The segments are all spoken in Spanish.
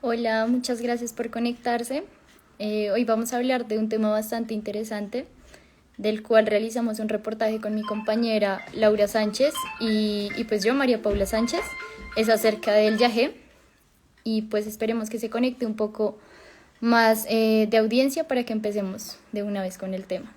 Hola, muchas gracias por conectarse. Hoy vamos a hablar de un tema bastante interesante, del cual realizamos un reportaje con mi compañera Laura Sánchez y pues yo, María Paula Sánchez. Es acerca del yagé y pues esperemos que se conecte un poco más de audiencia para que empecemos de una vez con el tema.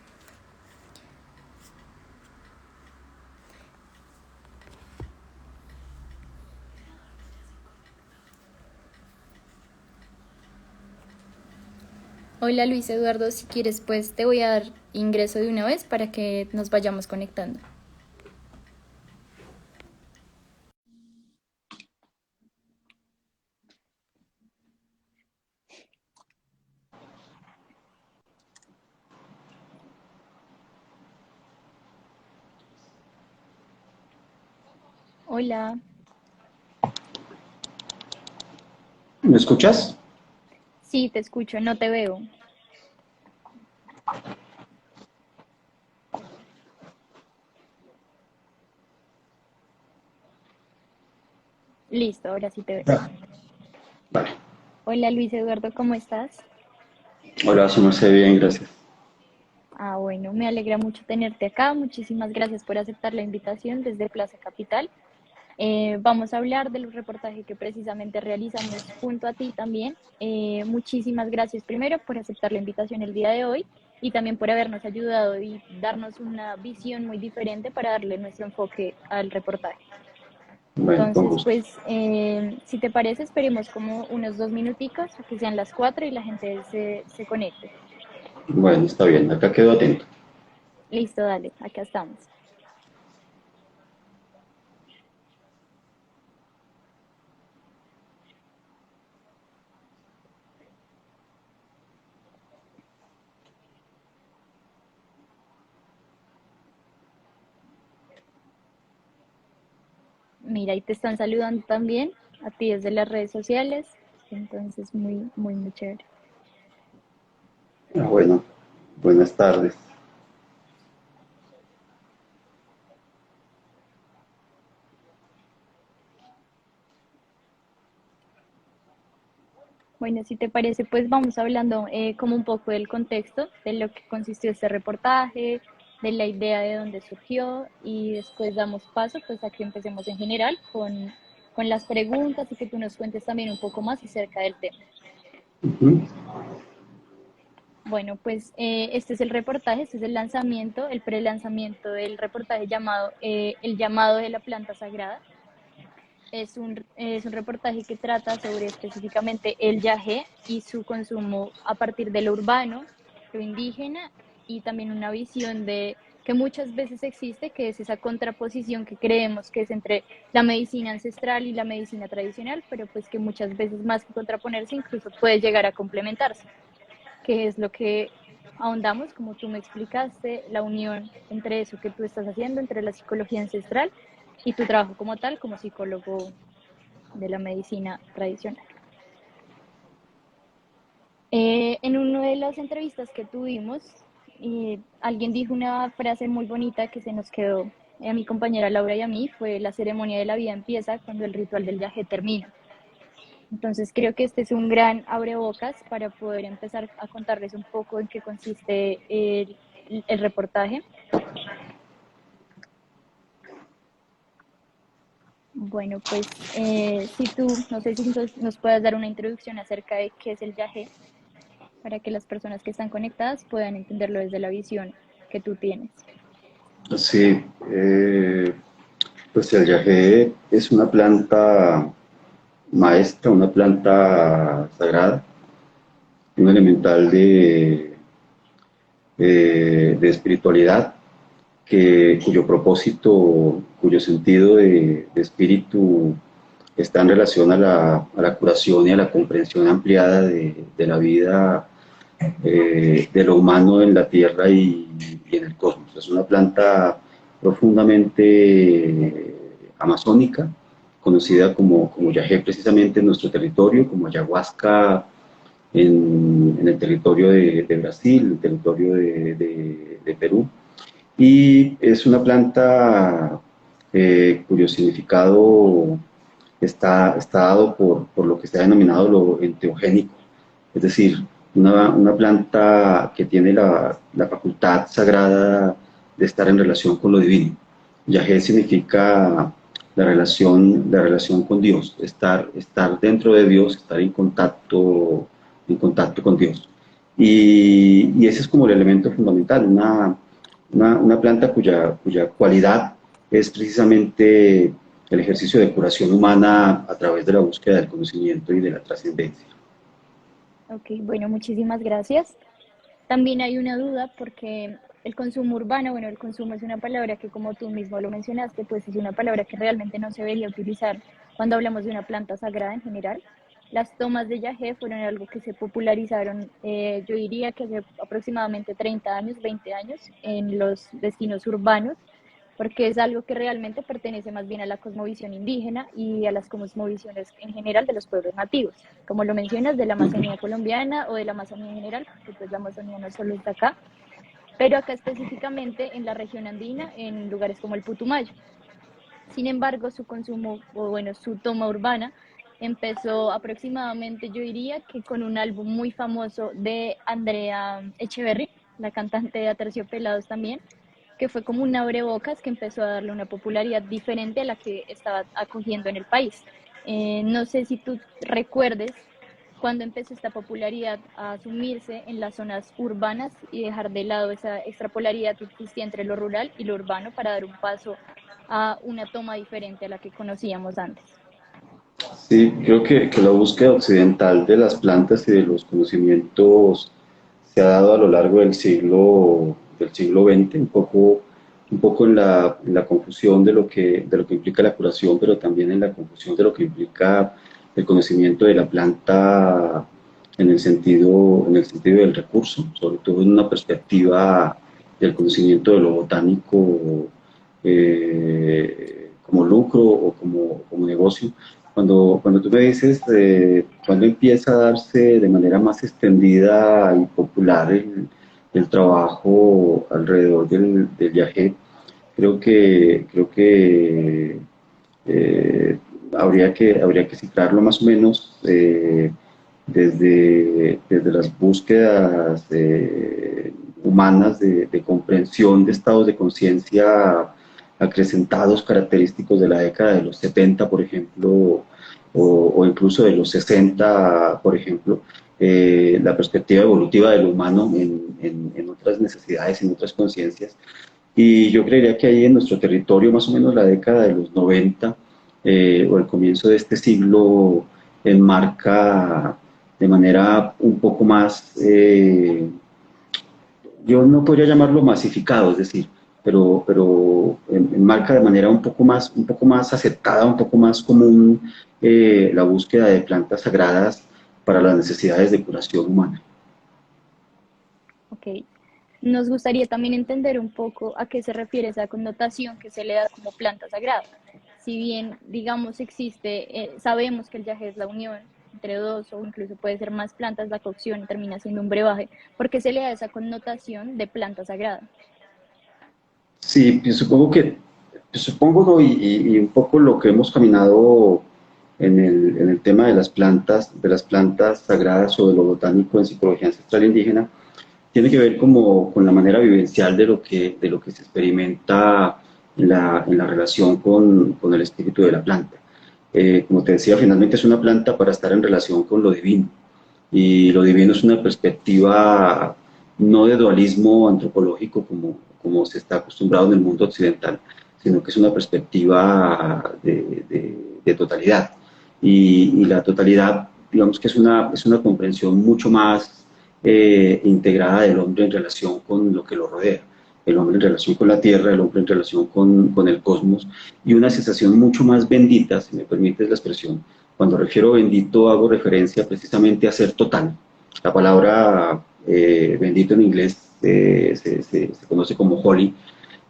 Hola Luis Eduardo, si quieres pues te voy a dar ingreso de una vez para que nos vayamos conectando. Hola. ¿Me escuchas? Sí, te escucho, no te veo. Listo, ahora sí te veo. Vale. Hola Luis Eduardo, ¿cómo estás? Hola, su merced, bien, gracias. Bueno, me alegra mucho tenerte acá. Muchísimas gracias por aceptar la invitación desde Plaza Capital. Vamos a hablar del reportaje que precisamente realizamos junto a ti también. Muchísimas gracias primero por aceptar la invitación el día de hoy y también por habernos ayudado y darnos una visión muy diferente para darle nuestro enfoque al reportaje. Bueno, con Entonces, gusto. pues, si te parece, esperemos como unos 2 minuticos, a que sean las 4 y la gente se conecte. Bueno, está bien, acá quedo atento. Listo, dale, acá estamos. Mira, y te están saludando también a ti desde las redes sociales, entonces muy, muy, muy chévere. Bueno, buenas tardes. Bueno, si te parece, pues vamos hablando como un poco del contexto, de lo que consistió este reportaje, de la idea de dónde surgió y después damos paso pues a que empecemos en general con las preguntas y que tú nos cuentes también un poco más acerca del tema. Ujú. Bueno, pues este es el reportaje, este es el lanzamiento, el prelanzamiento del reportaje llamado El llamado de la planta sagrada. Es un reportaje que trata sobre específicamente el yagé y su consumo a partir de lo urbano, lo indígena y también una visión de que muchas veces existe, que es esa contraposición que creemos que es entre la medicina ancestral y la medicina tradicional, pero pues que muchas veces más que contraponerse incluso puede llegar a complementarse, que es lo que ahondamos, como tú me explicaste, la unión entre eso que tú estás haciendo, entre la psicología ancestral y tu trabajo como tal, como psicólogo de la medicina tradicional. En una de las entrevistas que tuvimos, alguien dijo una frase muy bonita que se nos quedó a mi compañera Laura y a mí, fue la ceremonia de la vida empieza cuando el ritual del viaje termina. Entonces creo que este es un gran abrebocas para poder empezar a contarles un poco en qué consiste el reportaje. Bueno, pues si tú, no sé si nos puedas dar una introducción acerca de qué es el viaje para que las personas que están conectadas puedan entenderlo desde la visión que tú tienes. Sí, pues el yagé es una planta maestra, una planta sagrada, un elemental de espiritualidad, cuyo propósito, cuyo sentido de espíritu está en relación a la curación y a la comprensión ampliada de la vida de lo humano en la Tierra y en el cosmos. Es una planta profundamente amazónica, conocida como yagé precisamente en nuestro territorio, como ayahuasca en el territorio de Brasil, en el territorio de Perú. Y es una planta cuyo significado está dado por lo que se ha denominado lo enteogénico, es decir, una planta que tiene la facultad sagrada de estar en relación con lo divino. Yahé significa la relación con Dios, estar dentro de Dios, estar en contacto con Dios. Y ese es como el elemento fundamental, una planta cuya cualidad es precisamente el ejercicio de curación humana a través de la búsqueda del conocimiento y de la trascendencia. Ok, bueno, muchísimas gracias. También hay una duda porque el consumo urbano, bueno, el consumo es una palabra que como tú mismo lo mencionaste, pues es una palabra que realmente no se debería utilizar cuando hablamos de una planta sagrada en general. Las tomas de yagé fueron algo que se popularizaron, yo diría que hace aproximadamente 30 años, 20 años, en los destinos urbanos, porque es algo que realmente pertenece más bien a la cosmovisión indígena y a las cosmovisiones en general de los pueblos nativos, como lo mencionas, de la Amazonía colombiana o de la Amazonía en general, porque pues la Amazonía no solo está acá, pero acá específicamente en la región andina, en lugares como el Putumayo. Sin embargo, su consumo, o bueno, su toma urbana empezó aproximadamente, yo diría que con un álbum muy famoso de Andrea Echeverry, la cantante de Aterciopelados también, que fue como un abrebocas que empezó a darle una popularidad diferente a la que estaba acogiendo en el país. No sé si tú recuerdes cuando empezó esta popularidad a asumirse en las zonas urbanas y dejar de lado esa extrapolaridad que existía entre lo rural y lo urbano para dar un paso a una toma diferente a la que conocíamos antes. Sí, creo que la búsqueda occidental de las plantas y de los conocimientos se ha dado a lo largo del siglo XX, un poco en la confusión de lo que implica la curación, pero también en la confusión de lo que implica el conocimiento de la planta en el sentido del recurso, sobre todo en una perspectiva del conocimiento de lo botánico como lucro o como negocio. Cuando tú me dices cuando empieza a darse de manera más extendida y popular el trabajo alrededor del viaje, creo que habría que cifrarlo más o menos desde las búsquedas humanas de comprensión de estados de conciencia acrecentados característicos de la década de los 70, por ejemplo, o incluso de los 60, por ejemplo, la perspectiva evolutiva del humano en otras necesidades, en otras conciencias. Y yo creería que ahí en nuestro territorio, más o menos la década de los 90 o el comienzo de este siglo, enmarca de manera un poco más, yo no podría llamarlo masificado, es decir, pero enmarca de manera un poco más aceptada, un poco más común la búsqueda de plantas sagradas para las necesidades de curación humana. Ok. Nos gustaría también entender un poco a qué se refiere esa connotación que se le da como planta sagrada. Si bien, digamos, existe, sabemos que el yagé es la unión entre dos o incluso puede ser más plantas, la cocción termina siendo un brebaje, ¿por qué se le da esa connotación de planta sagrada? Sí, supongo ¿no? Y un poco lo que hemos caminado en el tema de las plantas sagradas o de lo botánico en psicología ancestral indígena, tiene que ver como con la manera vivencial de lo que se experimenta en la relación con el espíritu de la planta. Como te decía, finalmente es una planta para estar en relación con lo divino. Y lo divino es una perspectiva no de dualismo antropológico como se está acostumbrado en el mundo occidental, sino que es una perspectiva de totalidad. Y la totalidad, digamos que es una comprensión mucho más integrada del hombre en relación con lo que lo rodea, el hombre en relación con la tierra, el hombre en relación con el cosmos, y una sensación mucho más bendita, si me permites la expresión. Cuando refiero bendito hago referencia precisamente a ser total. La palabra bendito en inglés se conoce como holy,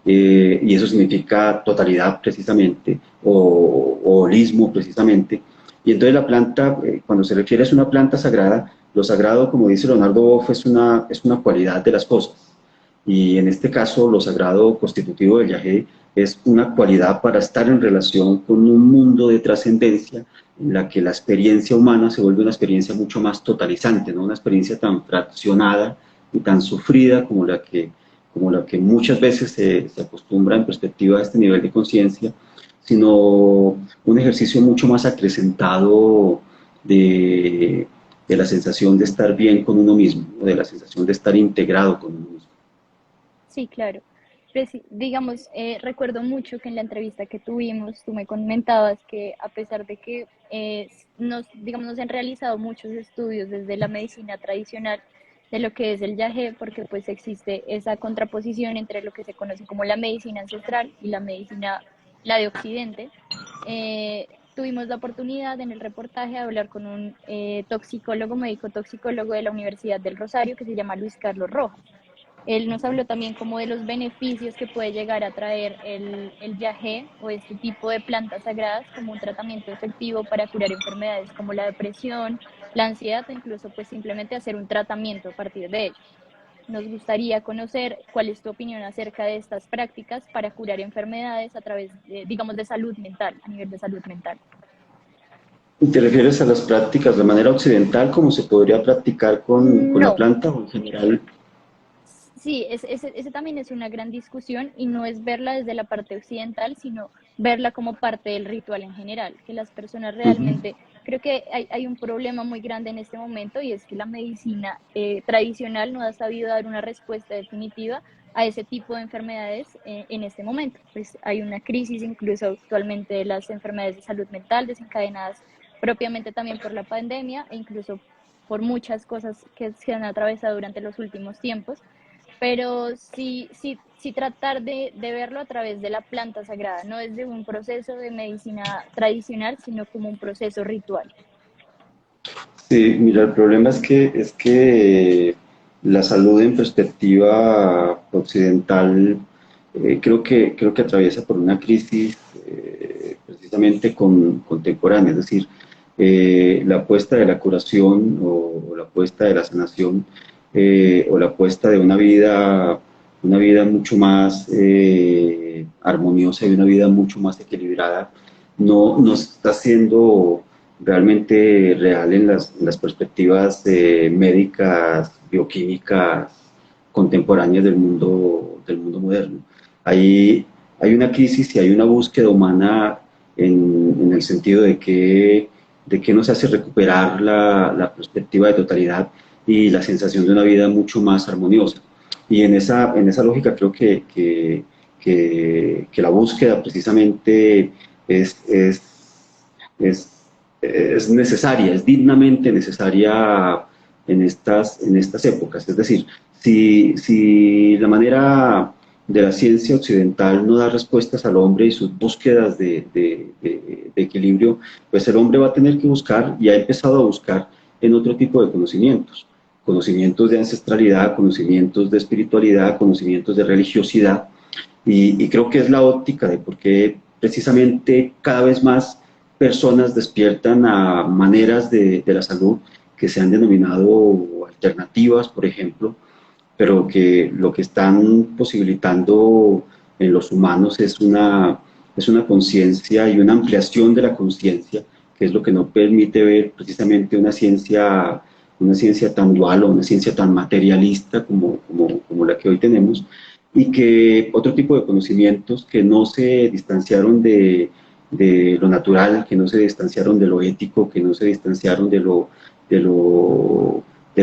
y eso significa totalidad precisamente, o holismo precisamente, Y entonces la planta, cuando se refiere a una planta sagrada, lo sagrado, como dice Leonardo Boff, es una cualidad de las cosas. Y en este caso, lo sagrado constitutivo del yagé es una cualidad para estar en relación con un mundo de trascendencia en la que la experiencia humana se vuelve una experiencia mucho más totalizante, ¿no? Una experiencia tan fraccionada y tan sufrida como la que muchas veces se acostumbra en perspectiva de este nivel de conciencia, sino un ejercicio mucho más acrecentado de la sensación de estar bien con uno mismo, de la sensación de estar integrado con uno mismo. Sí, claro. Digamos, recuerdo mucho que en la entrevista que tuvimos, tú me comentabas que a pesar de que digamos, nos han realizado muchos estudios desde la medicina tradicional de lo que es el yagé, porque pues existe esa contraposición entre lo que se conoce como la medicina ancestral y la medicina, la de Occidente. Tuvimos la oportunidad en el reportaje de hablar con un toxicólogo, médico toxicólogo de la Universidad del Rosario, que se llama Luis Carlos Rojas. Él nos habló también como de los beneficios que puede llegar a traer el yagé o este tipo de plantas sagradas como un tratamiento efectivo para curar enfermedades como la depresión, la ansiedad o incluso pues simplemente hacer un tratamiento a partir de ellos. Nos gustaría conocer cuál es tu opinión acerca de estas prácticas para curar enfermedades a través, digamos, de salud mental, a nivel de salud mental. ¿Te refieres a las prácticas de manera occidental, como se podría practicar con la No, planta o en general? sí, ese también es una gran discusión y no es verla desde la parte occidental, sino verla como parte del ritual en general, que las personas Ujú. realmente, creo que hay un problema muy grande en este momento y es que la medicina tradicional no ha sabido dar una respuesta definitiva a ese tipo de enfermedades en este momento. Pues hay una crisis incluso actualmente de las enfermedades de salud mental desencadenadas propiamente también por la pandemia e incluso por muchas cosas que se han atravesado durante los últimos tiempos, pero sí tratar de verlo a través de la planta sagrada, no desde un proceso de medicina tradicional, sino como un proceso ritual. Sí, mira, el problema es que la salud en perspectiva occidental creo que atraviesa por una crisis precisamente contemporánea, es decir, la apuesta de la curación o la apuesta de la sanación o la apuesta de una vida mucho más armoniosa y una vida mucho más equilibrada, no está siendo realmente real en en las perspectivas médicas, bioquímicas, contemporáneas del mundo moderno. Hay, hay una crisis y hay una búsqueda humana en el sentido de que nos hace recuperar la perspectiva de totalidad y la sensación de una vida mucho más armoniosa. Y en esa lógica creo que la búsqueda precisamente es es, es necesaria, es dignamente necesaria en estas épocas. Es decir, si la manera de la ciencia occidental no da respuestas al hombre y sus búsquedas de equilibrio, pues el hombre va a tener que buscar y ha empezado a buscar en otro tipo de conocimientos. Conocimientos de ancestralidad, conocimientos de espiritualidad, conocimientos de religiosidad. Y creo que es la óptica de por qué precisamente cada vez más personas despiertan a maneras de la salud que se han denominado alternativas, por ejemplo, pero que lo que están posibilitando en los humanos es una conciencia y una ampliación de la conciencia, que es lo que no permite ver precisamente una ciencia tan dual o una ciencia tan materialista como la que hoy tenemos, y que otro tipo de conocimientos que no se distanciaron de lo natural, que no se distanciaron de lo ético, que no se distanciaron de lo, de lo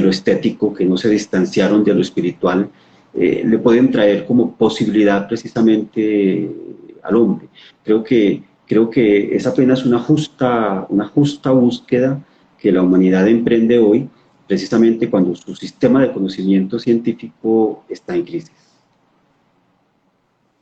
estético, que no se distanciaron de lo espiritual, le pueden traer como posibilidad precisamente al hombre. Creo que es apenas una justa búsqueda que la humanidad emprende hoy, precisamente cuando su sistema de conocimiento científico está en crisis.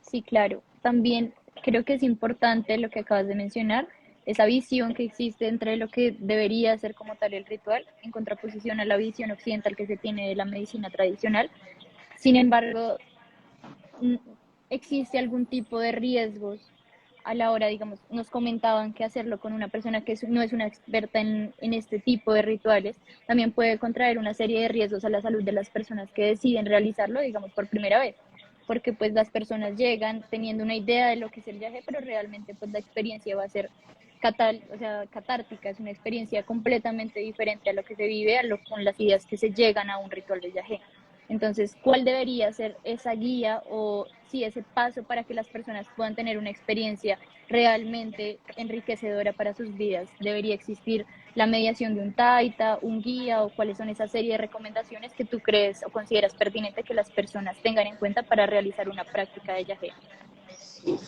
Sí, claro. También creo que es importante lo que acabas de mencionar, esa visión que existe entre lo que debería ser como tal el ritual, en contraposición a la visión occidental que se tiene de la medicina tradicional. Sin embargo, mm, existe algún tipo de riesgos a la hora, digamos, nos comentaban que hacerlo con una persona que no es una experta en este tipo de rituales también puede contraer una serie de riesgos a la salud de las personas que deciden realizarlo, digamos, por primera vez, porque pues las personas llegan teniendo una idea de lo que es el viaje, pero realmente pues la experiencia va a ser o sea, catártica, es una experiencia completamente diferente a lo que se vive con las ideas que se llegan a un ritual de viaje. Entonces, ¿cuál debería ser esa guía o sí ese paso para que las personas puedan tener una experiencia realmente enriquecedora para sus vidas? ¿Debería existir la mediación de un taita, un guía o cuáles son esa serie de recomendaciones que tú crees o consideras pertinente que las personas tengan en cuenta para realizar una práctica de yagé?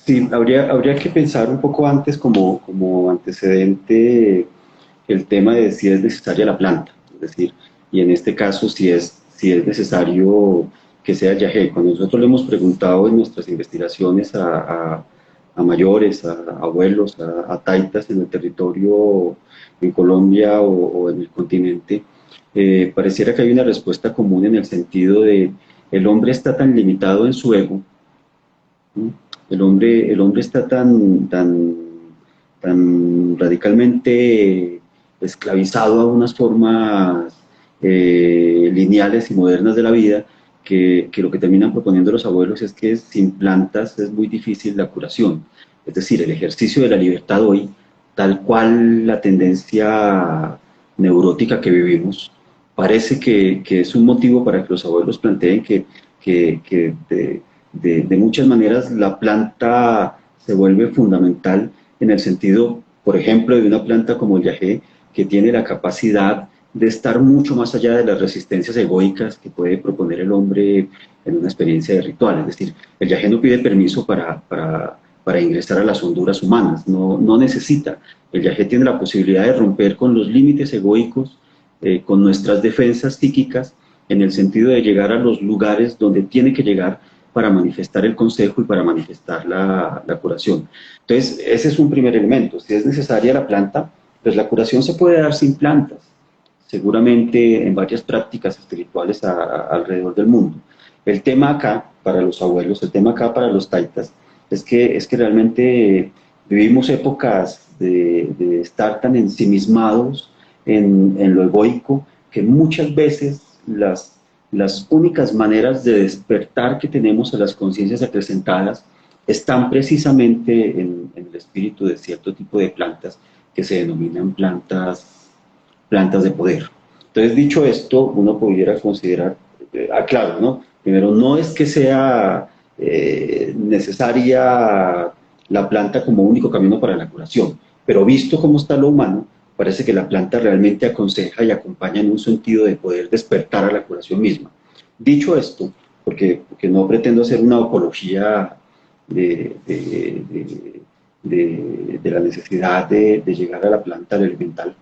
Sí, habría que pensar un poco antes como antecedente el tema de si es necesaria la planta, es decir, y en este caso si es necesario que sea yagé. Cuando nosotros le hemos preguntado en nuestras investigaciones a mayores, a abuelos, a taitas en el territorio, en Colombia o en el continente, pareciera que hay una respuesta común en el sentido de el hombre está tan limitado en su ego. ¿Sí? El hombre está tan radicalmente esclavizado a unas formas lineales y modernas de la vida que lo que terminan proponiendo los abuelos es que sin plantas es muy difícil la curación. Es decir, el ejercicio de la libertad hoy, tal cual la tendencia neurótica que vivimos, parece que es un motivo para que los abuelos planteen que de muchas maneras la planta se vuelve fundamental en el sentido, por ejemplo, de una planta como el yagé, que tiene la capacidad de estar mucho más allá de las resistencias egoicas que puede proponer el hombre en una experiencia de ritual. Es decir, el yagé no pide permiso para ingresar a las honduras humanas, no necesita. El yagé tiene la posibilidad de romper con los límites egoicos, con nuestras defensas psíquicas, en el sentido de llegar a los lugares donde tiene que llegar para manifestar el consejo y para manifestar la curación. Entonces, ese es un primer elemento. Si es necesaria la planta, pues la curación se puede dar sin plantas, seguramente en varias prácticas espirituales alrededor del mundo. El tema acá, para los abuelos, el tema acá para los taitas, es que realmente vivimos épocas de estar tan ensimismados en lo egoico que muchas veces las únicas maneras de despertar que tenemos a las conciencias acrecentadas están precisamente en el espíritu de cierto tipo de plantas que se denominan plantas de poder. Entonces, dicho esto, uno pudiera considerar, claro, ¿no? Primero, no es que sea necesaria la planta como único camino para la curación, pero visto cómo está lo humano, parece que la planta realmente aconseja y acompaña en un sentido de poder despertar a la curación misma. Dicho esto, porque no pretendo hacer una apología de la necesidad de llegar a la planta elemental.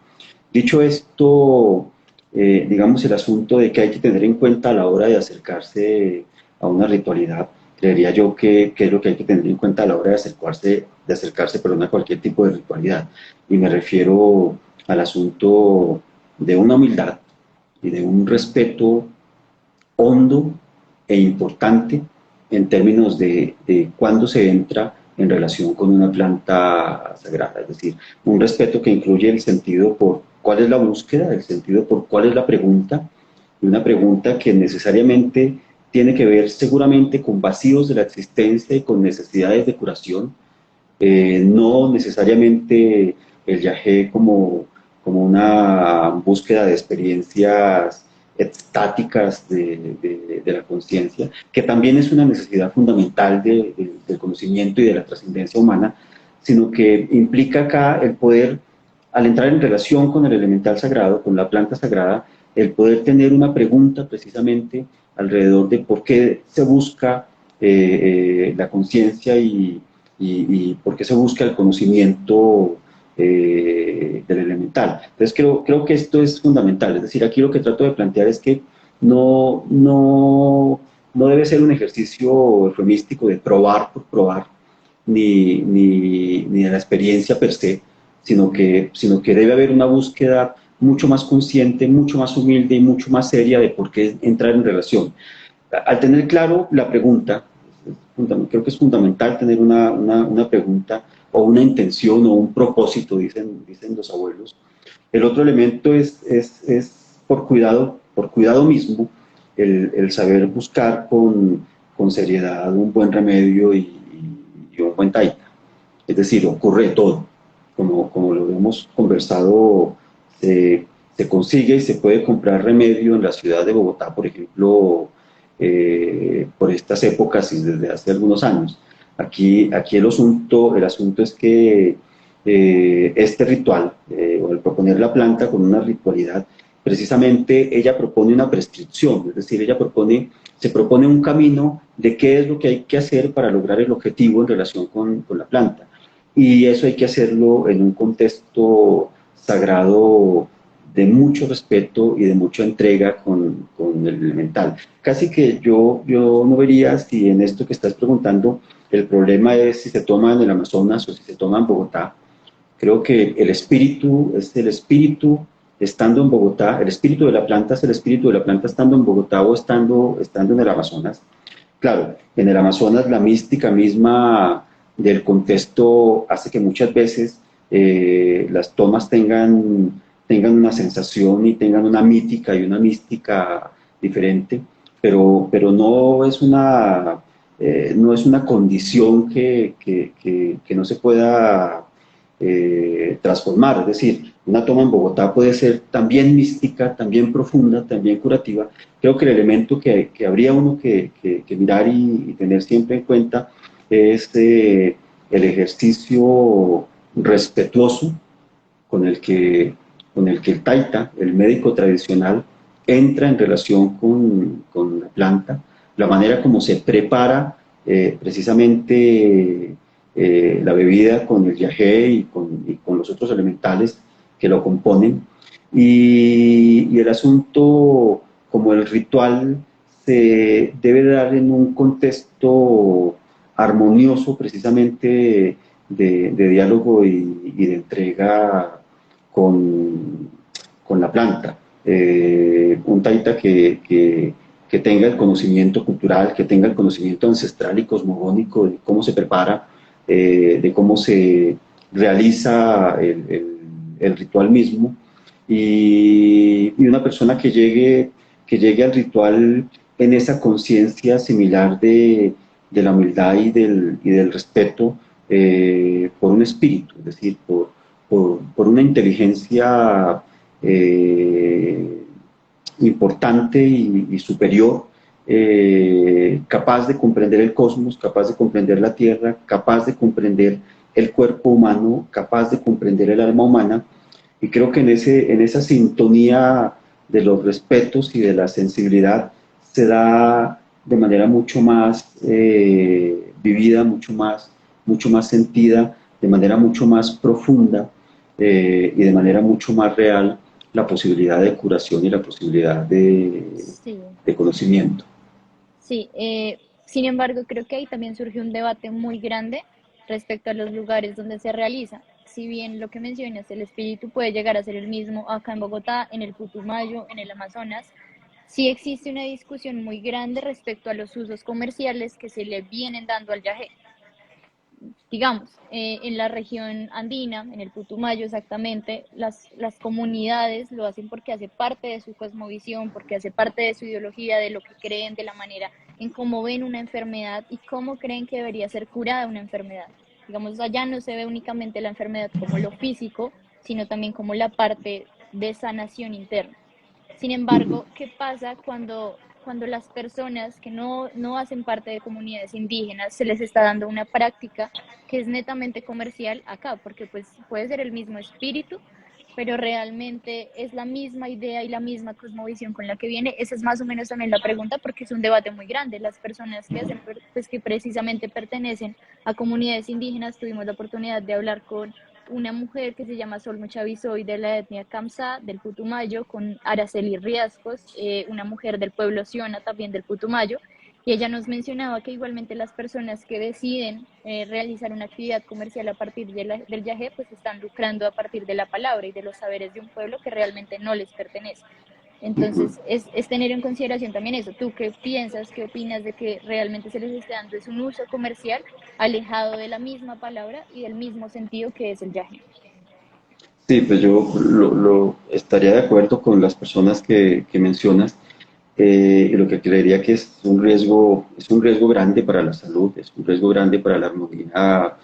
Dicho esto, digamos el asunto de que hay que tener en cuenta a la hora de acercarse a una ritualidad, creería yo que es lo que hay que tener en cuenta a la hora de acercarse a cualquier tipo de ritualidad. Y me refiero al asunto de una humildad y de un respeto hondo e importante en términos de cuándo se entra en relación con una planta sagrada, es decir, un respeto que incluye el sentido por cuál es la búsqueda, el sentido por cuál es la pregunta, y una pregunta que necesariamente tiene que ver seguramente con vacíos de la existencia y con necesidades de curación, no necesariamente el yagé como una búsqueda de experiencias estáticas de la conciencia, que también es una necesidad fundamental del conocimiento y de la trascendencia humana, sino que implica acá el poder, al entrar en relación con el elemental sagrado, con la planta sagrada, el poder tener una pregunta precisamente alrededor de por qué se busca la conciencia y por qué se busca el conocimiento del elemental. Entonces creo que esto es fundamental, es decir, aquí lo que trato de plantear es que no debe ser un ejercicio eufemístico de probar por probar, ni de la experiencia per se, sino que debe haber una búsqueda mucho más consciente, mucho más humilde y mucho más seria de por qué entrar en relación. Al tener claro la pregunta, creo que es fundamental tener una pregunta o una intención o un propósito, dicen los abuelos. El otro elemento es por cuidado mismo, el saber buscar con seriedad un buen remedio y un buen taita. Es decir, ocurre todo. Como lo hemos conversado, se consigue y se puede comprar remedio en la ciudad de Bogotá, por ejemplo, por estas épocas y desde hace algunos años. Aquí el asunto es que este ritual, o el proponer la planta con una ritualidad, precisamente ella propone una prescripción, es decir, se propone un camino de qué es lo que hay que hacer para lograr el objetivo en relación con la planta. Y eso hay que hacerlo en un contexto sagrado de mucho respeto y de mucha entrega con el elemental. Casi que yo no vería si en esto que estás preguntando el problema es si se toma en el Amazonas o si se toma en Bogotá. Creo que el espíritu es el espíritu estando en Bogotá, el espíritu de la planta es el espíritu de la planta estando en Bogotá o estando en el Amazonas. Claro, en el Amazonas la mística misma del contexto hace que muchas veces las tomas tengan una sensación y tengan una mítica y una mística diferente, pero no es una condición que no se pueda transformar. Es decir, una toma en Bogotá puede ser también mística, también profunda, también curativa. Creo que el elemento que habría uno que mirar y tener siempre en cuenta es el ejercicio respetuoso con el que, con el que el taita, el médico tradicional, entra en relación con la planta, la manera como se prepara precisamente la bebida con el yagé y con los otros elementales que lo componen. Y el asunto, como el ritual, se debe dar en un contexto armonioso precisamente de diálogo y de entrega con, con la planta. Un taita que tenga el conocimiento cultural, que tenga el conocimiento ancestral y cosmogónico de cómo se prepara, de cómo se realiza el ritual mismo, y una persona que llegue al ritual en esa conciencia similar de la humildad y del respeto por un espíritu, es decir, por una inteligencia importante y superior, capaz de comprender el cosmos, capaz de comprender la Tierra, capaz de comprender el cuerpo humano, capaz de comprender el alma humana. Y creo que en esa sintonía de los respetos y de la sensibilidad se da de manera mucho más vivida, mucho más sentida, de manera mucho más profunda y de manera mucho más real la posibilidad de curación y la posibilidad Sí, de conocimiento. sí. Sin embargo, creo que ahí también surge un debate muy grande respecto a los lugares donde se realiza. Si bien lo que mencionas, el espíritu puede llegar a ser el mismo acá en Bogotá, en el Putumayo, en el Amazonas, sí existe una discusión muy grande respecto a los usos comerciales que se le vienen dando al yagé. Digamos, en la región andina, en el Putumayo exactamente, las comunidades lo hacen porque hace parte de su cosmovisión, porque hace parte de su ideología, de lo que creen, de la manera en cómo ven una enfermedad y cómo creen que debería ser curada una enfermedad. Digamos, allá no se ve únicamente la enfermedad como lo físico, sino también como la parte de sanación interna. Sin embargo, ¿qué pasa cuando las personas que no hacen parte de comunidades indígenas se les está dando una práctica que es netamente comercial acá? Porque pues puede ser el mismo espíritu, pero realmente es la misma idea y la misma cosmovisión con la que viene. Esa es más o menos también la pregunta, porque es un debate muy grande. Las personas que hacen, pues que precisamente pertenecen a comunidades indígenas, tuvimos la oportunidad de hablar con una mujer que se llama Sol Mochavisoy de la etnia Kamsá del Putumayo, con Araceli Riascos, una mujer del pueblo Siona también del Putumayo, y ella nos mencionaba que igualmente las personas que deciden realizar una actividad comercial a partir del yagé, pues están lucrando a partir de la palabra y de los saberes de un pueblo que realmente no les pertenece. Ujú. Entonces, es tener en consideración también eso. ¿Tú qué piensas, qué opinas de que realmente se les esté dando es un uso comercial alejado de la misma palabra y del mismo sentido que es el yaje? Sí, pues yo estaría de acuerdo con las personas que mencionas, y lo que creería que es un riesgo grande para la salud, es un riesgo grande para la armonía,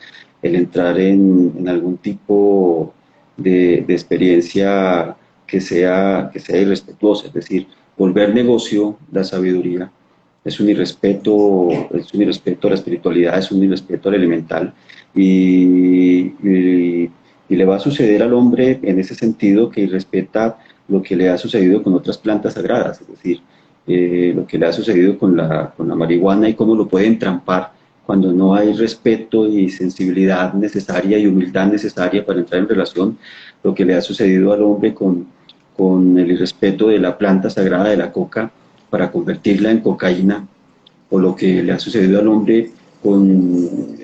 el entrar en algún tipo de experiencia que sea irrespetuosa, es decir, volver negocio la sabiduría es un irrespeto a la espiritualidad, es un irrespeto al elemental y, y le va a suceder al hombre en ese sentido que irrespeta lo que le ha sucedido con otras plantas sagradas, es decir, lo que le ha sucedido con la marihuana y cómo lo pueden trampar cuando no hay respeto y sensibilidad necesaria y humildad necesaria para entrar en relación, lo que le ha sucedido al hombre con el irrespeto de la planta sagrada de la coca para convertirla en cocaína, o lo que le ha sucedido al hombre con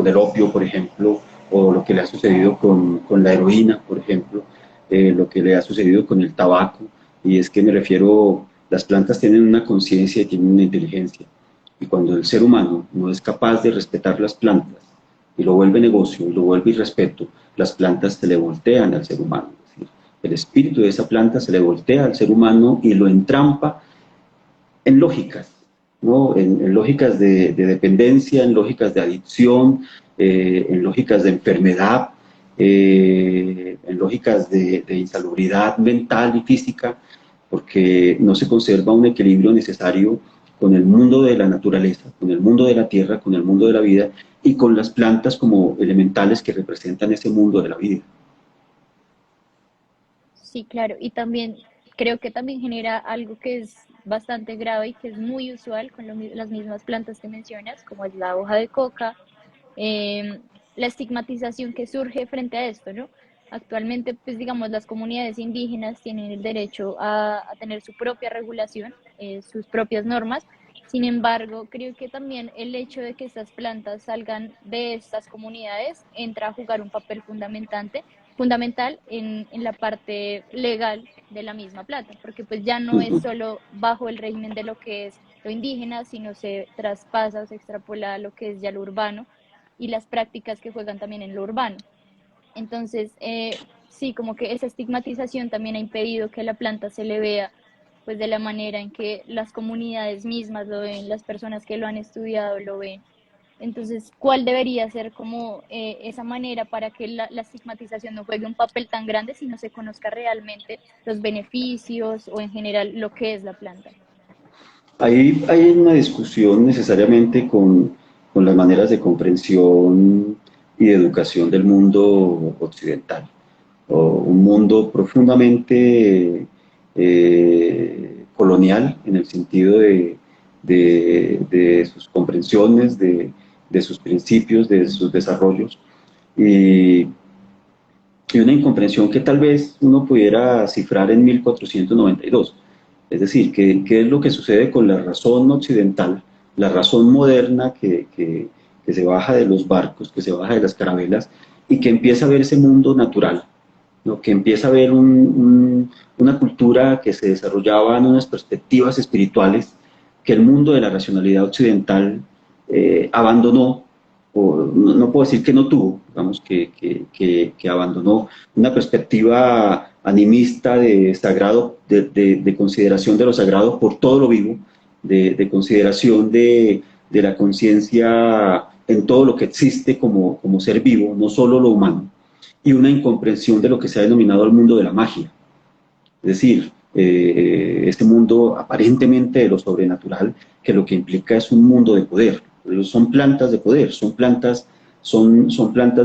el opio, por ejemplo, o lo que le ha sucedido con la heroína, por ejemplo, lo que le ha sucedido con el tabaco, y es que me refiero, las plantas tienen una conciencia y tienen una inteligencia, y cuando el ser humano no es capaz de respetar las plantas, y lo vuelve negocio, y lo vuelve irrespeto, las plantas se le voltean al ser humano, es decir, el espíritu de esa planta se le voltea al ser humano y lo entrampa en lógicas, ¿no? En lógicas de dependencia, en lógicas de adicción, en lógicas de enfermedad, en lógicas de insalubridad mental y física, porque no se conserva un equilibrio necesario con el mundo de la naturaleza, con el mundo de la tierra, con el mundo de la vida y con las plantas como elementales que representan ese mundo de la vida. Sí, claro. Y también creo que también genera algo que es bastante grave y que es muy usual con las mismas plantas que mencionas, como es la hoja de coca, eh, la estigmatización que surge frente a esto, ¿no? Actualmente, pues digamos, las comunidades indígenas tienen el derecho a tener su propia regulación, sus propias normas. Sin embargo, creo que también el hecho de que estas plantas salgan de estas comunidades entra a jugar un papel fundamental en la parte legal de la misma planta, porque pues ya no es Uh-huh. solo bajo el régimen de lo que es lo indígena, sino se traspasa o se extrapola a lo que es ya lo urbano y las prácticas que juegan también en lo urbano. Entonces, sí, como que esa estigmatización también ha impedido que la planta se le vea pues de la manera en que las comunidades mismas lo ven, las personas que lo han estudiado lo ven. Entonces, ¿cuál debería ser como esa manera para que la estigmatización no juegue un papel tan grande, sino se conozca realmente los beneficios o en general lo que es la planta? Ahí hay una discusión necesariamente con las maneras de comprensión y de educación del mundo occidental, o un mundo profundamente colonial en el sentido de sus comprensiones, de sus principios, de sus desarrollos, y, y una incomprensión que tal vez uno pudiera cifrar en 1492. Es decir, ¿qué es lo que sucede con la razón occidental, la razón moderna que se baja de los barcos, que se baja de las carabelas y que empieza a ver ese mundo natural, ¿no? Que empieza a ver una cultura que se desarrollaba en unas perspectivas espirituales que el mundo de la racionalidad occidental abandonó, o no puedo decir que no tuvo, digamos que abandonó una perspectiva animista de sagrado, de consideración de lo sagrado por todo lo vivo, de consideración de la conciencia en todo lo que existe como ser vivo, no solo lo humano, y una incomprensión de lo que se ha denominado el mundo de la magia. Es decir, este mundo aparentemente de lo sobrenatural, que lo que implica es un mundo de poder. Son plantas de poder, son plantas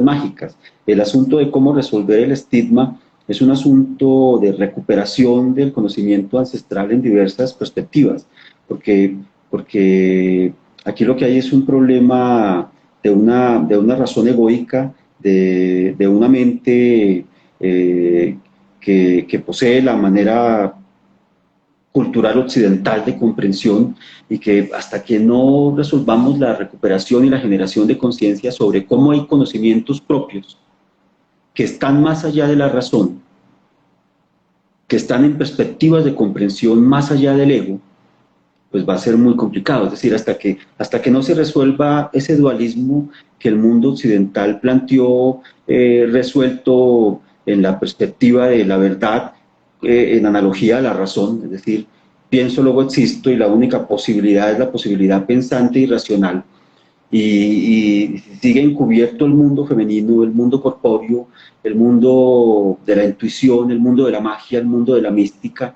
mágicas. El asunto de cómo resolver el estigma es un asunto de recuperación del conocimiento ancestral en diversas perspectivas, porque, porque aquí lo que hay es un problema de una razón egoica, de una mente que posee la manera cultural occidental de comprensión y que hasta que no resolvamos la recuperación y la generación de conciencia sobre cómo hay conocimientos propios que están más allá de la razón, que están en perspectivas de comprensión más allá del ego, pues va a ser muy complicado. Es decir, hasta que no se resuelva ese dualismo que el mundo occidental planteó, resuelto en la perspectiva de la verdad, en analogía a la razón, es decir, pienso, luego existo, y la única posibilidad es la posibilidad pensante y racional, y sigue encubierto el mundo femenino, el mundo corpóreo, el mundo de la intuición, el mundo de la magia, el mundo de la mística,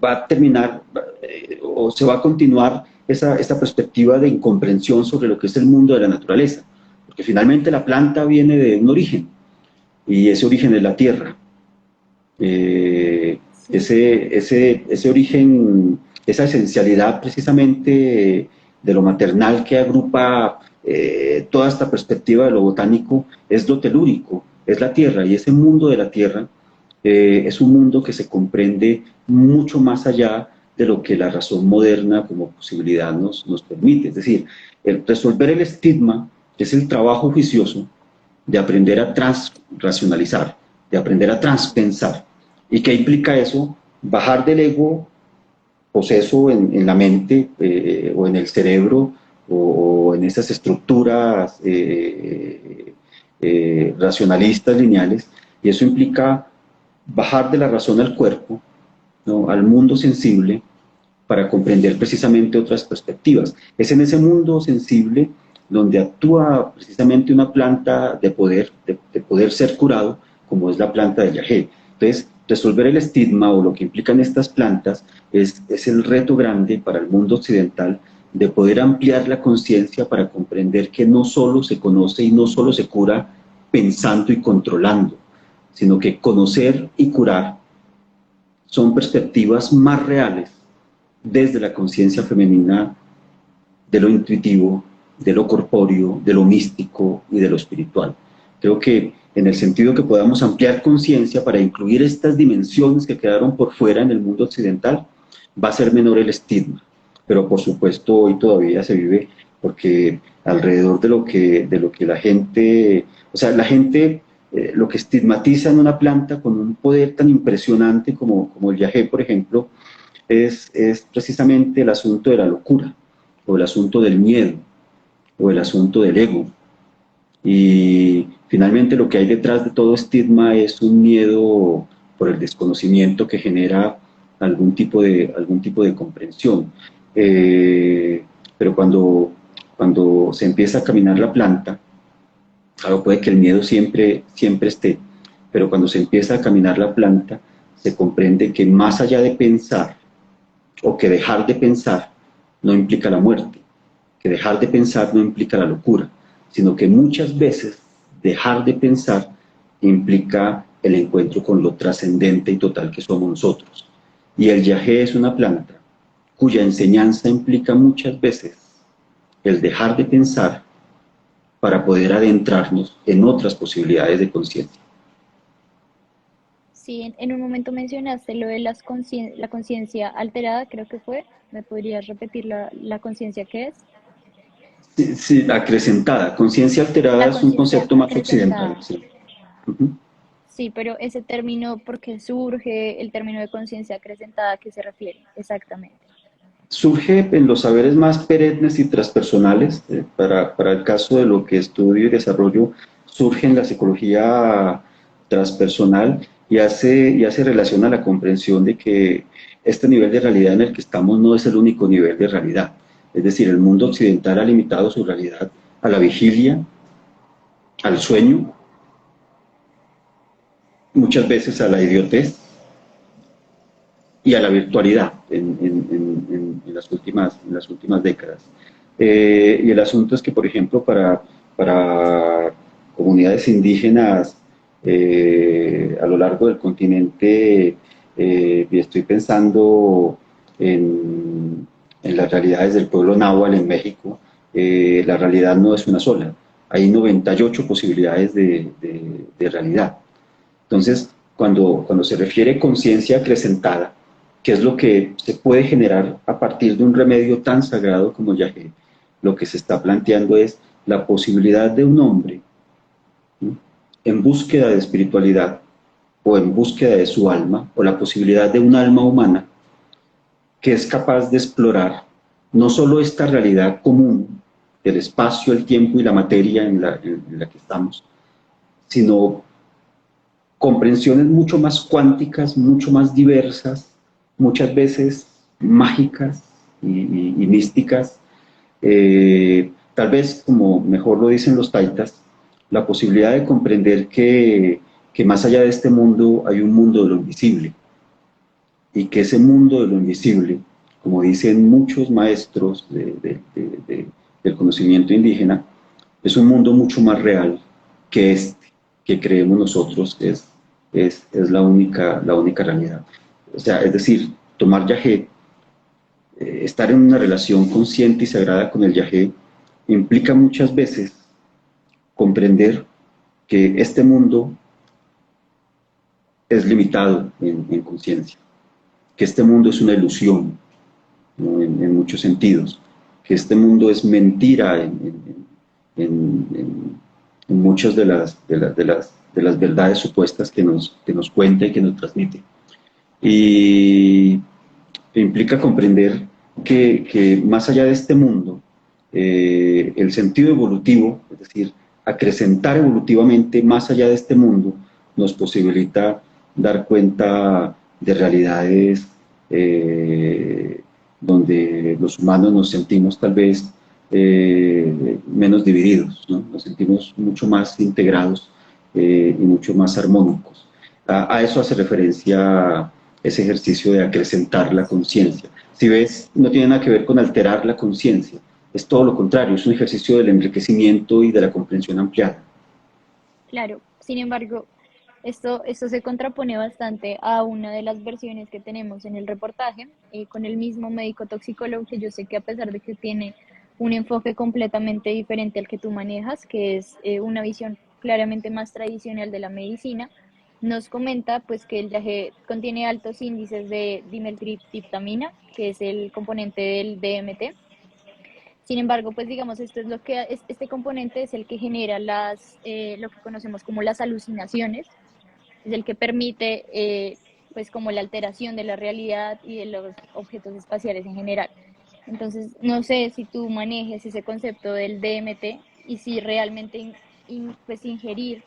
va a terminar o se va a continuar esa perspectiva de incomprensión sobre lo que es el mundo de la naturaleza, porque finalmente la planta viene de un origen, y ese origen es la tierra. Sí. Ese origen, esa esencialidad precisamente de lo maternal que agrupa toda esta perspectiva de lo botánico, es lo telúrico, es la tierra, y ese mundo de la tierra es un mundo que se comprende mucho más allá de lo que la razón moderna como posibilidad nos permite. Es decir, el resolver el estigma es el trabajo juicioso de aprender a transracionalizar, de aprender a transpensar. ¿Y qué implica eso? Bajar del ego poseso en la mente o en el cerebro, o en esas estructuras racionalistas lineales, y eso implica bajar de la razón al cuerpo, ¿no?, al mundo sensible, para comprender precisamente otras perspectivas. Es en ese mundo sensible donde actúa precisamente una planta de poder ser curado, como es la planta del yagé. Entonces, resolver el estigma, o lo que implican estas plantas, es el reto grande para el mundo occidental, de poder ampliar la conciencia para comprender que no solo se conoce y no solo se cura pensando y controlando, sino que conocer y curar son perspectivas más reales desde la conciencia femenina, de lo intuitivo, de lo corpóreo, de lo místico y de lo espiritual. Creo que en el sentido que podamos ampliar conciencia para incluir estas dimensiones que quedaron por fuera en el mundo occidental, va a ser menor el estigma. Pero por supuesto hoy todavía se vive, porque alrededor de lo que la gente, o sea, la gente lo que estigmatiza en una planta con un poder tan impresionante como el yagé, por ejemplo, es precisamente el asunto de la locura, o el asunto del miedo, o el asunto del ego. Y finalmente lo que hay detrás de todo estigma es un miedo por el desconocimiento que genera algún tipo de comprensión. Pero cuando se empieza a caminar la planta, claro, puede que el miedo siempre esté, pero cuando se empieza a caminar la planta, se comprende que más allá de pensar, o que dejar de pensar no implica la muerte, que dejar de pensar no implica la locura, sino que muchas veces dejar de pensar implica el encuentro con lo trascendente y total que somos nosotros. Y el yagé es una planta cuya enseñanza implica muchas veces el dejar de pensar para poder adentrarnos en otras posibilidades de conciencia. Sí, en un momento mencionaste lo de la conciencia alterada, creo que fue. ¿Me podrías repetir la conciencia que es? Sí, sí, acrecentada. Conciencia alterada La es un conciencia concepto más occidental. acrecentada. Sí. Uh-huh. Sí, pero ese término, ¿por qué surge el término de conciencia acrecentada? ¿A qué se refiere exactamente? Surge en los saberes más perennes y transpersonales. Para el caso de lo que estudio y desarrollo, surge en la psicología transpersonal, y hace relación a la comprensión de que este nivel de realidad en el que estamos no es el único nivel de realidad. Es decir, el mundo occidental ha limitado su realidad a la vigilia, al sueño, muchas veces a la idiotez y a la virtualidad en las últimas décadas. Y el asunto es que, por ejemplo, para comunidades indígenas a lo largo del continente, y estoy pensando en las realidades del pueblo náhuatl en México, la realidad no es una sola, hay 98 posibilidades de realidad. Entonces, cuando se refiere conciencia acrecentada, que es lo que se puede generar a partir de un remedio tan sagrado como el yagé, lo que se está planteando es la posibilidad de un hombre, ¿no?, en búsqueda de espiritualidad, o en búsqueda de su alma, o la posibilidad de un alma humana que es capaz de explorar no solo esta realidad común del espacio, el tiempo y la materia en la que estamos, sino comprensiones mucho más cuánticas, mucho más diversas, muchas veces mágicas y místicas. Tal vez, como mejor lo dicen los taitas, la posibilidad de comprender que más allá de este mundo hay un mundo de lo invisible, y que ese mundo de lo invisible, como dicen muchos maestros del conocimiento indígena, es un mundo mucho más real que este, que creemos nosotros es la única realidad. O sea, es decir, tomar yagé, estar en una relación consciente y sagrada con el yagé, implica muchas veces comprender que este mundo es limitado en conciencia, que este mundo es una ilusión, ¿no? En muchos sentidos, que este mundo es mentira en muchas de las verdades supuestas que nos cuenta y que nos transmite. Y implica comprender que más allá de este mundo, el sentido evolutivo, es decir, acrecentar evolutivamente más allá de este mundo, nos posibilita dar cuenta de realidades donde los humanos nos sentimos tal vez menos divididos, ¿no? Nos sentimos mucho más integrados y mucho más armónicos. A eso hace referencia ese ejercicio de acrecentar la conciencia. Si ves, no tiene nada que ver con alterar la conciencia, es todo lo contrario, es un ejercicio del enriquecimiento y de la comprensión ampliada. Claro, sin embargo, esto se contrapone bastante a una de las versiones que tenemos en el reportaje, con el mismo médico toxicólogo, que yo sé que a pesar de que tiene un enfoque completamente diferente al que tú manejas, que es una visión claramente más tradicional de la medicina, nos comenta pues que el yagé contiene altos índices de dimetiltriptamina, que es el componente del DMT. Sin embargo, pues digamos, esto es lo que este componente es el que genera lo que conocemos como las alucinaciones, es el que permite pues como la alteración de la realidad y de los objetos espaciales en general. Entonces, no sé si tú manejes ese concepto del DMT y si realmente pues ingerir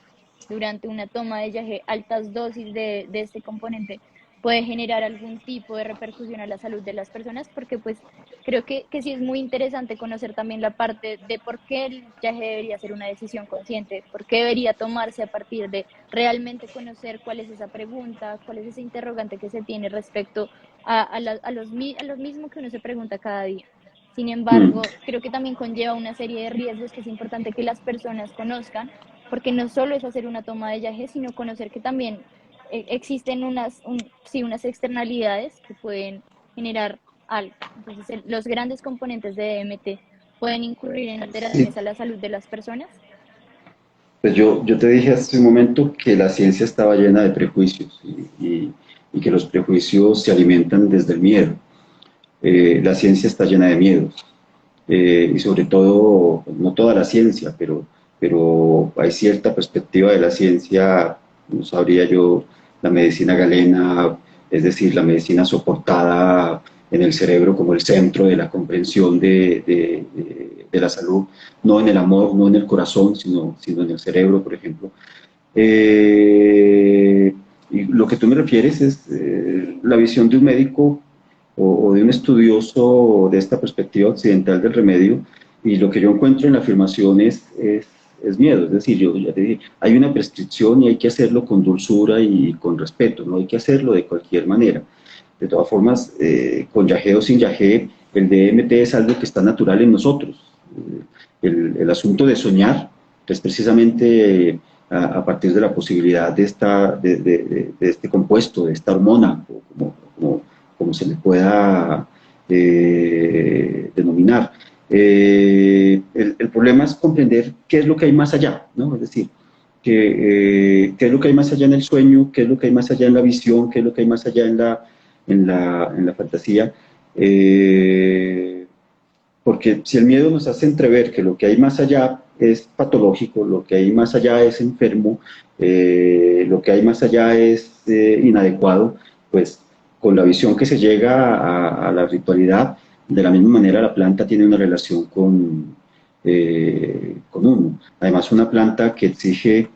durante una toma de viaje altas dosis de este componente puede generar algún tipo de repercusión a la salud de las personas, porque pues creo que sí es muy interesante conocer también la parte de por qué el viaje debería ser una decisión consciente, por qué debería tomarse a partir de realmente conocer cuál es esa pregunta, cuál es ese interrogante que se tiene respecto a los mismos que uno se pregunta cada día. Sin Mm. embargo, creo que también conlleva una serie de riesgos que es importante que las personas conozcan, porque no solo es hacer una toma de viaje, sino conocer que también existen sí, unas externalidades que pueden generar algo. Entonces, los grandes componentes de DMT pueden incurrir en Sí, alteraciones a la salud de las personas. pues yo te dije hace un momento que la ciencia estaba llena de prejuicios y que los prejuicios se alimentan desde el miedo. La ciencia está llena de miedos y sobre todo, no toda la ciencia, pero hay cierta perspectiva de la ciencia, no sabría yo, la medicina galena, es decir, la medicina soportada en el cerebro como el centro de la comprensión de la salud, no en el amor, no en el corazón, sino en el cerebro, por ejemplo. Y lo que tú me refieres es la visión de un médico o de un estudioso de esta perspectiva occidental del remedio, y lo que yo encuentro en la afirmación es miedo, es decir, yo ya te dije, hay una prescripción y hay que hacerlo con dulzura y con respeto, no hay que hacerlo de cualquier manera. De todas formas, con yagé o sin yagé, el DMT es algo que está natural en nosotros. El asunto de soñar es precisamente a partir de la posibilidad de este compuesto, de esta hormona, como se le pueda denominar. El problema es comprender qué es lo que hay más allá, ¿no? Es decir, qué es lo que hay más allá en el sueño, qué es lo que hay más allá en la visión, qué es lo que hay más allá en la fantasía. Porque si el miedo nos hace entrever que lo que hay más allá es patológico, lo que hay más allá es enfermo, lo que hay más allá es inadecuado, pues con la visión que se llega a la ritualidad, de la misma manera la planta tiene una relación con uno. Además, una planta que exige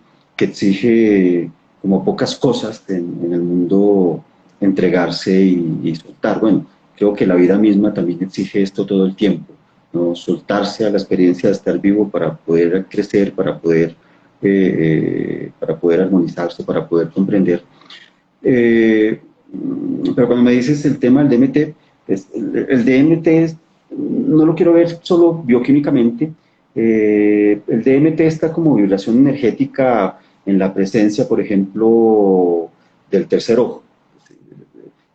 como pocas cosas en el mundo entregarse y soltar. Bueno, creo que la vida misma también exige esto todo el tiempo, ¿no? Soltarse a la experiencia de estar vivo para poder crecer, para poder armonizarse, para poder comprender. Eh, pero cuando me dices el tema del DMT, el DMT no lo quiero ver solo bioquímicamente. El DMT está como vibración energética en la presencia, por ejemplo, del tercer ojo.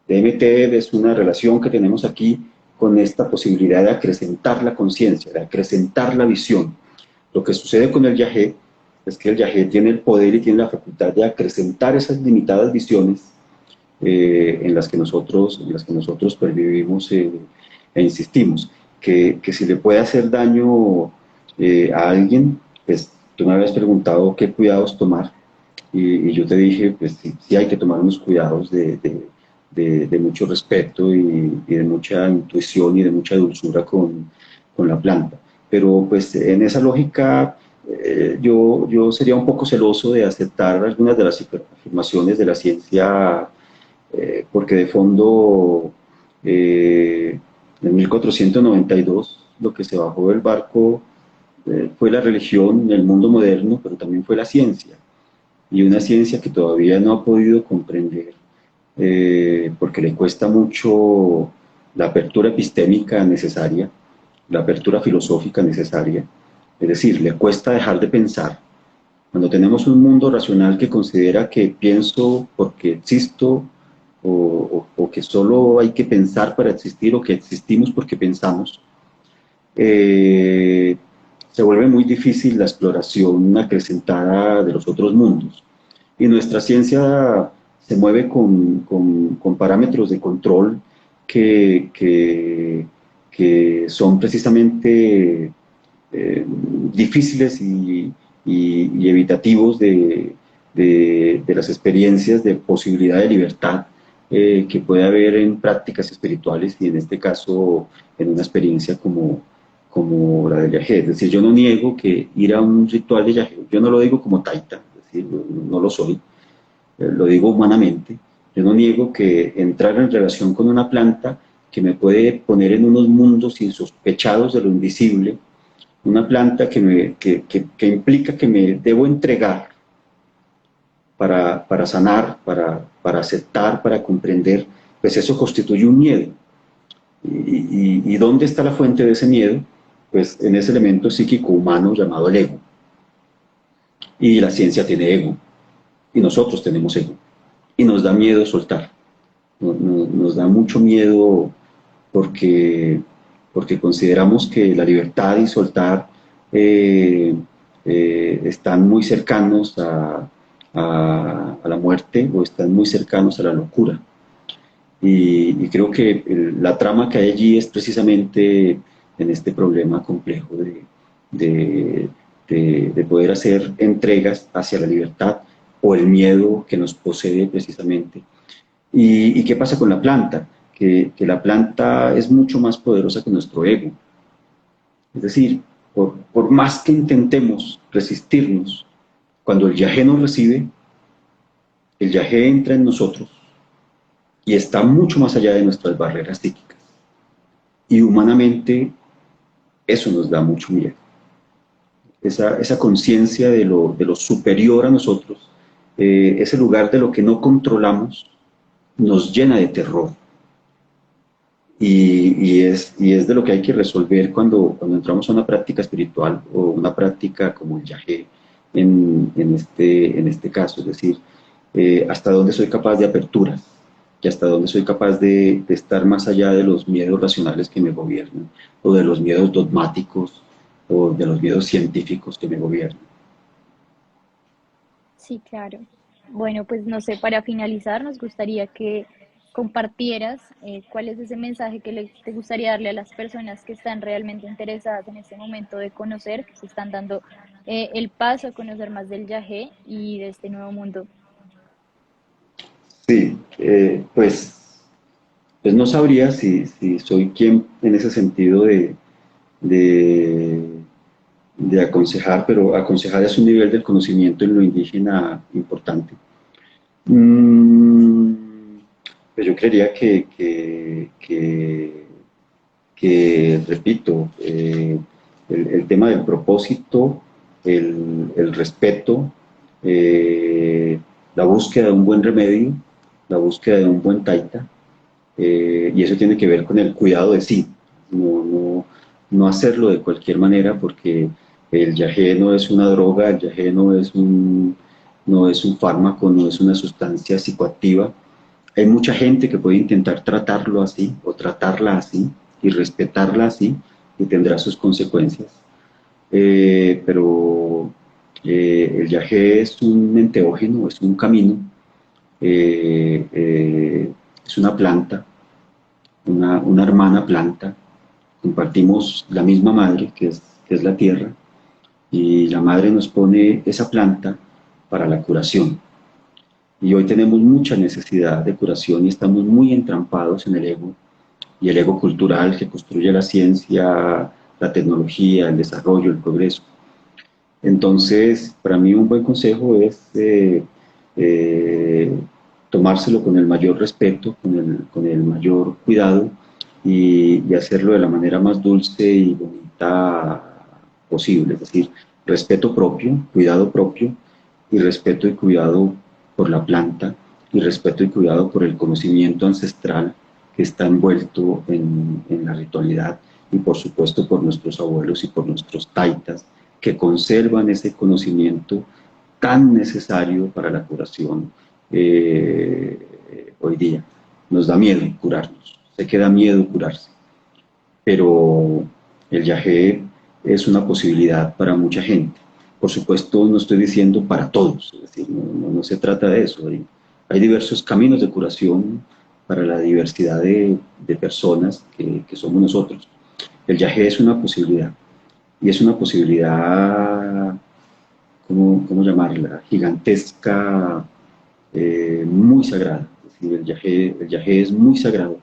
DMT es una relación que tenemos aquí con esta posibilidad de acrecentar la conciencia, de acrecentar la visión. Lo que sucede con el yagé es que el yagé tiene el poder y tiene la facultad de acrecentar esas limitadas visiones en las que nosotros pervivimos e insistimos. Que si le puede hacer daño a alguien, pues tú me habías preguntado qué cuidados tomar y yo te dije, pues sí, sí hay que tomar unos cuidados de mucho respeto y de mucha intuición y de mucha dulzura con la planta. Pero pues en esa lógica yo sería un poco celoso de aceptar algunas de las afirmaciones de la ciencia porque de fondo en 1492 lo que se bajó del barco fue la religión, el mundo moderno, pero también fue la ciencia y una ciencia que todavía no ha podido comprender porque le cuesta mucho la apertura epistémica necesaria, la apertura filosófica necesaria, es decir, le cuesta dejar de pensar. Cuando tenemos un mundo racional que considera que pienso porque existo o que solo hay que pensar para existir o que existimos porque pensamos, eh, se vuelve muy difícil la exploración acrecentada de los otros mundos. Y nuestra ciencia se mueve con parámetros de control que son precisamente difíciles y evitativos de las experiencias de posibilidad de libertad que puede haber en prácticas espirituales y en este caso en una experiencia como la del yagé. Es decir, yo no niego que ir a un ritual de yagé, yo no lo digo como taita, es decir, no lo soy, lo digo humanamente, yo no niego que entrar en relación con una planta que me puede poner en unos mundos insospechados de lo invisible, una planta que implica que me debo entregar para sanar, para aceptar, para comprender, pues eso constituye un miedo. ¿Y dónde está la fuente de ese miedo? Pues en ese elemento psíquico humano llamado el ego. Y la ciencia tiene ego, y nosotros tenemos ego. Y nos da miedo soltar, nos da mucho miedo porque, porque consideramos que la libertad y soltar están muy cercanos a la muerte o están muy cercanos a la locura. Y creo que la trama que hay allí es precisamente en este problema complejo de, de poder hacer entregas hacia la libertad o el miedo que nos posee precisamente. ¿Y qué pasa con la planta? Que la planta es mucho más poderosa que nuestro ego. Es decir, por más que intentemos resistirnos, cuando el yagé nos recibe, el yagé entra en nosotros y está mucho más allá de nuestras barreras psíquicas. Y humanamente eso nos da mucho miedo. Esa conciencia de lo superior a nosotros, ese lugar de lo que no controlamos, nos llena de terror. Y es de lo que hay que resolver cuando entramos a una práctica espiritual o una práctica como el yagé en este caso, es decir, hasta dónde soy capaz de aperturas y hasta dónde soy capaz de estar más allá de los miedos racionales que me gobiernan o de los miedos dogmáticos o de los miedos científicos que me gobiernan. Sí, claro. Bueno, pues no sé, para finalizar, nos gustaría que compartieras cuál es ese mensaje que te gustaría darle a las personas que están realmente interesadas en este momento de conocer, que se están dando el paso a conocer más del yagé y de este nuevo mundo. Sí, pues no sabría si soy quien en ese sentido de, de aconsejar, pero aconsejar es un nivel del conocimiento en lo indígena importante. Mm, pues yo creería repito, el tema del propósito, el respeto, eh, la búsqueda de un buen remedio, la búsqueda de un buen taita, y eso tiene que ver con el cuidado de sí, no hacerlo de cualquier manera porque el yagé no es una droga, el yagé no es un fármaco, no es una sustancia psicoactiva. Hay mucha gente que puede intentar tratarlo así o tratarla así y respetarla así y tendrá sus consecuencias. Pero el yagé es un enteógeno, es un camino, es una planta, una hermana planta. Compartimos la misma madre, que es la tierra, y la madre nos pone esa planta para la curación. Y hoy tenemos mucha necesidad de curación y estamos muy entrampados en el ego y el ego cultural que construye la ciencia, la tecnología, el desarrollo, el progreso. Entonces, para mí un buen consejo es eh, tomárselo con el mayor respeto, con el mayor cuidado y hacerlo de la manera más dulce y bonita posible. Es decir, respeto propio, cuidado propio y respeto y cuidado por la planta y respeto y cuidado por el conocimiento ancestral que está envuelto en la ritualidad y por supuesto por nuestros abuelos y por nuestros taitas que conservan ese conocimiento tan necesario para la curación hoy día. Nos da miedo curarnos, se queda miedo curarse, pero el yagé es una posibilidad para mucha gente. Por supuesto, no estoy diciendo para todos, es decir, no se trata de eso. Hay diversos caminos de curación para la diversidad de personas que somos nosotros. El yagé es una posibilidad y es una posibilidad, ¿cómo llamarla? Gigantesca, muy sagrada. Es decir, el yagé es muy sagrado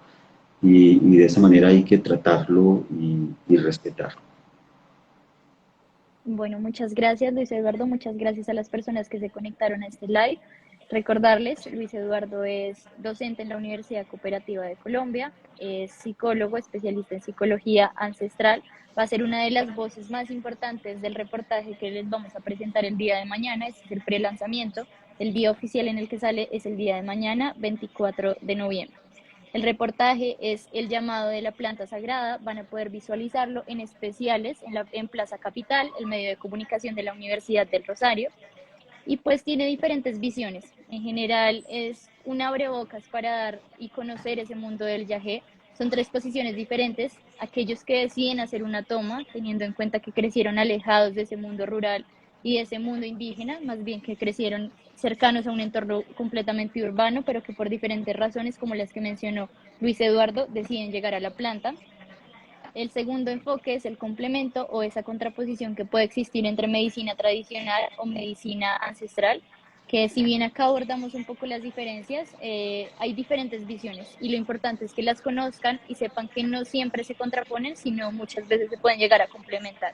y de esa manera hay que tratarlo y respetarlo. Bueno, muchas gracias, Luis Eduardo. Muchas gracias a las personas que se conectaron a este live. Recordarles, Luis Eduardo es docente en la Universidad Cooperativa de Colombia, es psicólogo, especialista en psicología ancestral. Va a ser una de las voces más importantes del reportaje que les vamos a presentar el día de mañana. Este es el pre-lanzamiento. El día oficial en el que sale es el día de mañana, 24 de noviembre. El reportaje es el llamado de la planta sagrada. Van a poder visualizarlo en especiales en Plaza Capital, el medio de comunicación de la Universidad del Rosario. Y pues tiene diferentes visiones. En general es un abrebocas para dar y conocer ese mundo del yagé. Son tres posiciones diferentes. Aquellos que deciden hacer una toma, teniendo en cuenta que crecieron alejados de ese mundo rural y de ese mundo indígena, más bien que crecieron cercanos a un entorno completamente urbano, pero que por diferentes razones, como las que mencionó Luis Eduardo, deciden llegar a la planta. El segundo enfoque es el complemento o esa contraposición que puede existir entre medicina tradicional o medicina ancestral, que si bien acá abordamos un poco las diferencias, hay diferentes visiones y lo importante es que las conozcan y sepan que no siempre se contraponen, sino muchas veces se pueden llegar a complementar.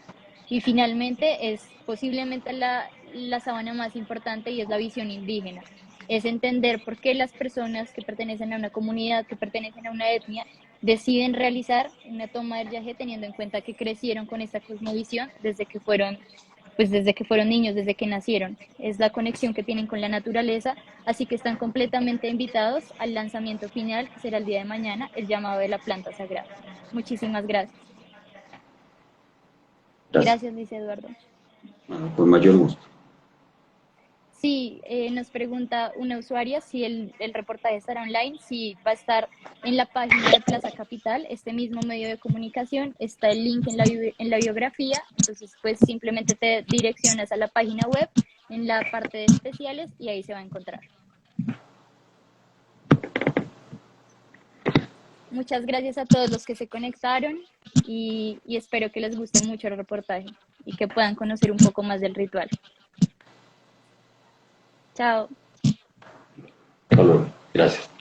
Y finalmente es posiblemente la sábana más importante y es la visión indígena. Es entender por qué las personas que pertenecen a una comunidad, que pertenecen a una etnia, deciden realizar una toma del viaje teniendo en cuenta que crecieron con esta cosmovisión desde que fueron niños, desde que nacieron. Es la conexión que tienen con la naturaleza, así que están completamente invitados al lanzamiento final, que será el día de mañana, el llamado de la planta sagrada. Muchísimas gracias. Gracias. Gracias, Luis Eduardo. Bueno, con mayor gusto. Sí, nos pregunta una usuaria si el reportaje estará online, si va a estar en la página de Plaza Capital, este mismo medio de comunicación, está el link en la biografía, entonces pues simplemente te direccionas a la página web en la parte de especiales y ahí se va a encontrar. Muchas gracias a todos los que se conectaron y espero que les guste mucho el reportaje y que puedan conocer un poco más del ritual. Chao. Hasta luego. Gracias.